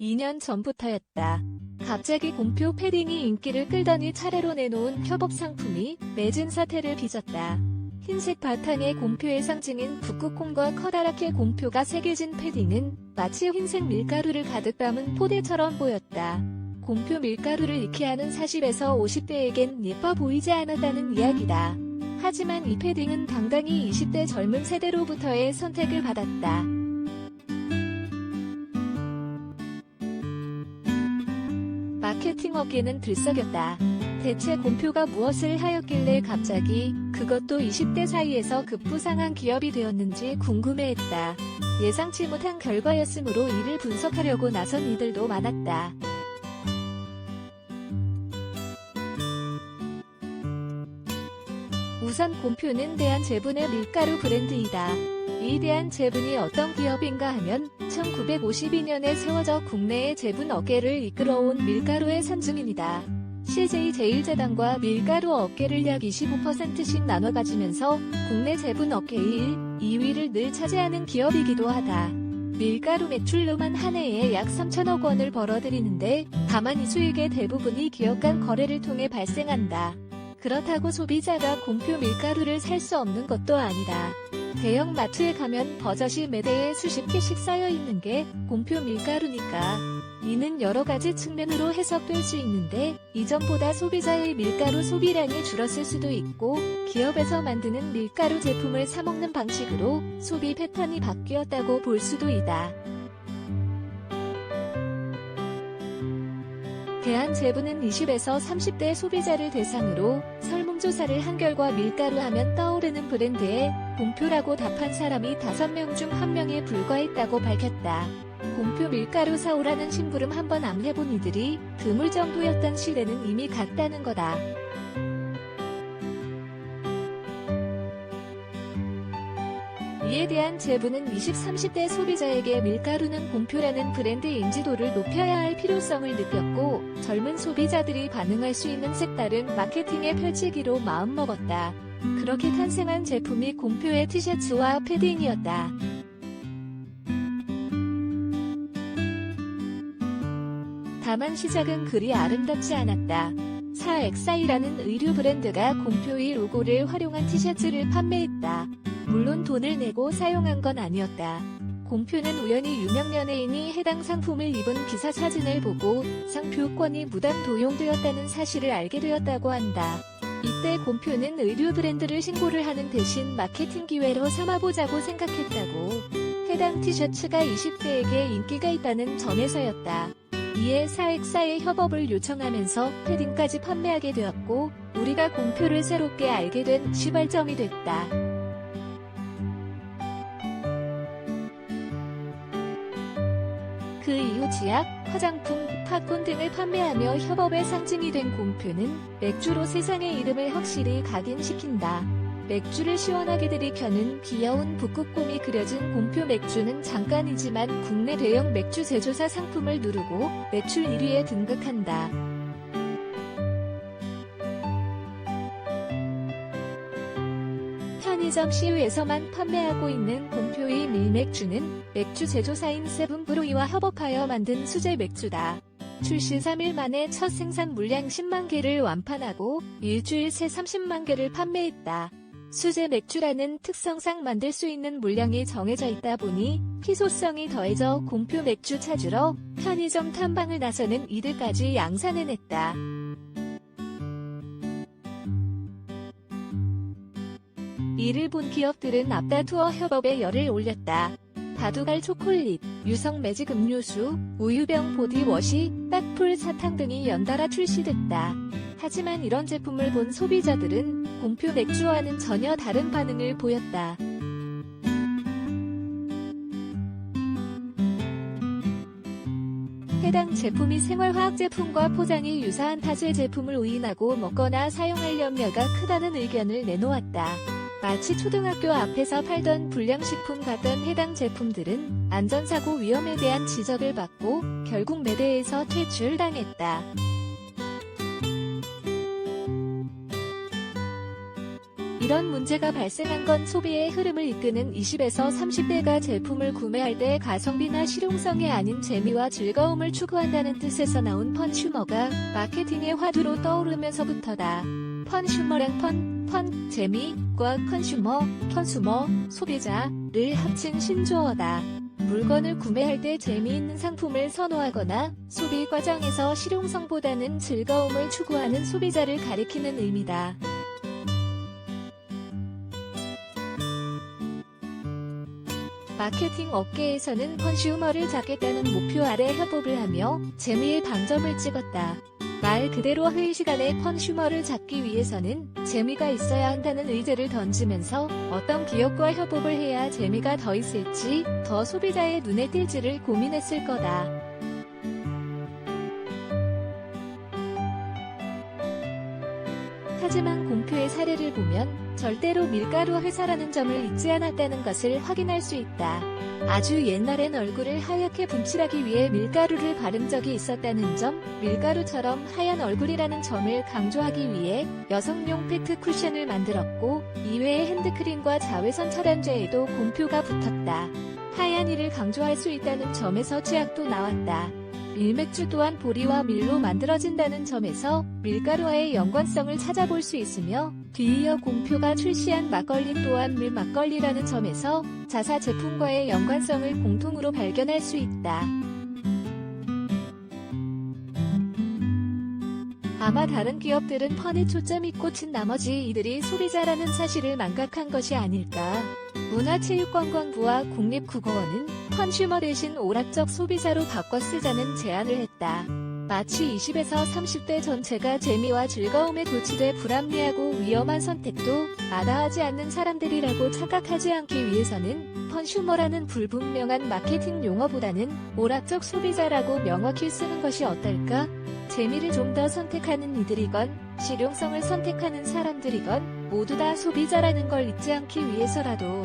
2년 전부터였다. 갑자기 공표 패딩이 인기를 끌더니 차례로 내놓은 협업 상품이 맺은 사태를 빚었다. 흰색 바탕에 공표의 상징인 북극곰과 커다랗게 공표가 새겨진 패딩은 마치 흰색 밀가루를 가득 담은 포대처럼 보였다. 공표 밀가루를 잃게 하는 40에서 50대에겐 예뻐 보이지 않았다는 이야기다. 하지만 이 패딩은 당당히 20대 젊은 세대로부터의 선택을 받았다. 마케팅 업계는 들썩였다. 대체 공표가 무엇을 하였길래 갑자기 그것도 20대 사이에서 급부상한 기업이 되었는지 궁금해했다. 예상치 못한 결과였으므로 이를 분석하려고 나선 이들도 많았다. 우선 공표는 대한제분의 밀가루 브랜드이다. 이 대한제분이 어떤 기업인가 하면 1952년에 세워져 국내의 제분 업계를 이끌어온 밀가루의 산증인이다. CJ 제일제당과 밀가루 업계를 약 25%씩 나눠 가지면서 국내 제분 업계의 1, 2위를 늘 차지하는 기업이기도 하다. 밀가루 매출로만 한 해에 약 3천억 원을 벌어들이는데 다만 이 수익의 대부분이 기업 간 거래를 통해 발생한다. 그렇다고 소비자가 공표 밀가루를 살 수 없는 것도 아니다. 대형 마트에 가면 버젓이 매대에 수십 개씩 쌓여 있는 게 공표 밀가루니까. 이는 여러 가지 측면으로 해석될 수 있는데 이전보다 소비자의 밀가루 소비량이 줄었을 수도 있고 기업에서 만드는 밀가루 제품을 사 먹는 방식으로 소비 패턴이 바뀌었다고 볼 수도 있다. 대한제분은 20에서 30대 소비자를 대상으로 설문조사를 한 결과 밀가루 하면 떠오르는 브랜드에 공표라고 답한 사람이 5명 중 1명에 불과했다고 밝혔다. 공표 밀가루 사오라는 심부름 한번 안 해본 이들이 드물 정도였던 시대는 이미 갔다는 거다. 이에 대한 제분은 20, 30대 소비자에게 밀가루는 공표라는 브랜드 인지도를 높여야 할 필요성을 느꼈고 젊은 소비자들이 반응할 수 있는 색다른 마케팅에 펼치기로 마음먹었다. 그렇게 탄생한 제품이 공표의 티셔츠와 패딩이었다. 다만 시작은 그리 아름답지 않았다. 사엑사이라는 의류 브랜드가 공표의 로고를 활용한 티셔츠를 판매했다. 물론 돈을 내고 사용한 건 아니었다. 공표는 우연히 유명 연예인이 해당 상품을 입은 기사 사진을 보고 상표권이 무단 도용되었다는 사실을 알게 되었다고 한다. 이때 공표는 의류 브랜드를 신고를 하는 대신 마케팅 기회로 삼아보자고 생각했다고. 해당 티셔츠가 20대에게 인기가 있다는 점에서였다. 이에 사엑사의 협업을 요청하면서 패딩까지 판매하게 되었고 우리가 공표를 새롭게 알게 된 시발점이 됐다. 그 이후 치약, 화장품, 팝콘 등을 판매하며 협업의 상징이 된 공표는 맥주로 세상의 이름을 확실히 각인시킨다. 맥주를 시원하게 들이켜는 귀여운 북극곰이 그려진 공표 맥주는 잠깐이지만 국내 대형 맥주 제조사 상품을 누르고 매출 1위에 등극한다. 편의점 CU에서만 판매하고 있는 공표의 밀맥주는 맥주 제조사인 세븐브루이와 협업하여 만든 수제 맥주다. 출시 3일 만에 첫 생산 물량 10만 개를 완판하고 일주일 새 30만 개를 판매했다. 수제 맥주라는 특성상 만들 수 있는 물량이 정해져 있다 보니 희소성이 더해져 공표 맥주 찾으러 편의점 탐방을 나서는 이들까지 양산해냈다. 이를 본 기업들은 앞다투어 협업에 열을 올렸다. 바두갈 초콜릿, 유성 매직 음료수, 우유병 보디워시, 딱풀 사탕 등이 연달아 출시됐다. 하지만 이런 제품을 본 소비자들은 공표 맥주와는 전혀 다른 반응을 보였다. 해당 제품이 생활화학 제품과 포장이 유사한 타주의 제품을 오인하고 먹거나 사용할 염려가 크다는 의견을 내놓았다. 마치 초등학교 앞에서 팔던 불량식품 같던 해당 제품들은 안전사고 위험에 대한 지적을 받고 결국 매대에서 퇴출당했다. 이런 문제가 발생한 건 소비의 흐름을 이끄는 20에서 30대가 제품을 구매할 때 가성비나 실용성이 아닌 재미와 즐거움을 추구한다는 뜻에서 나온 펀슈머가 마케팅의 화두로 떠오르면서부터다. 펀슈머랑 재미과 컨슈머, 소비자를 합친 신조어다. 물건을 구매할 때 재미있는 상품을 선호하거나 소비 과정에서 실용성보다는 즐거움을 추구하는 소비자를 가리키는 의미다. 마케팅 업계에서는 컨슈머를 잡겠다는 목표 아래 협업을 하며 재미의 방점을 찍었다. 말 그대로 회의 시간에 컨슈머를 잡기 위해서는 재미가 있어야 한다는 의제를 던지면서 어떤 기업과 협업을 해야 재미가 더 있을지, 더 소비자의 눈에 띌지를 고민했을 거다. 하지만 공표의 사례를 보면 절대로 밀가루 회사라는 점을 잊지 않았다는 것을 확인할 수 있다. 아주 옛날엔 얼굴을 하얗게 분칠하기 위해 밀가루를 바른 적이 있었다는 점, 밀가루처럼 하얀 얼굴이라는 점을 강조하기 위해 여성용 팩트 쿠션을 만들었고, 이외에 핸드크림과 자외선 차단제에도 공표가 붙었다. 하얀 이를 강조할 수 있다는 점에서 치약도 나왔다. 밀맥주 또한 보리와 밀로 만들어진다는 점에서 밀가루와의 연관성을 찾아볼 수 있으며, 뒤이어 공표가 출시한 막걸리 또한 밀막걸리라는 점에서 자사 제품과의 연관성을 공통으로 발견할 수 있다. 아마 다른 기업들은 펀에 초점이 꽂힌 나머지 이들이 소비자라는 사실을 망각한 것이 아닐까. 문화체육관광부와 국립국어원은 컨슈머 대신 오락적 소비자로 바꿔 쓰자는 제안을 했다. 마치 20에서 30대 전체가 재미와 즐거움에 도취돼 불합리하고 위험한 선택도 마다하지 않는 사람들이라고 착각하지 않기 위해서는 컨슈머라는 불분명한 마케팅 용어보다는 오락적 소비자라고 명확히 쓰는 것이 어떨까? 재미를 좀 더 선택하는 이들이건 실용성을 선택하는 사람들이건 모두 다 소비자라는 걸 잊지 않기 위해서라도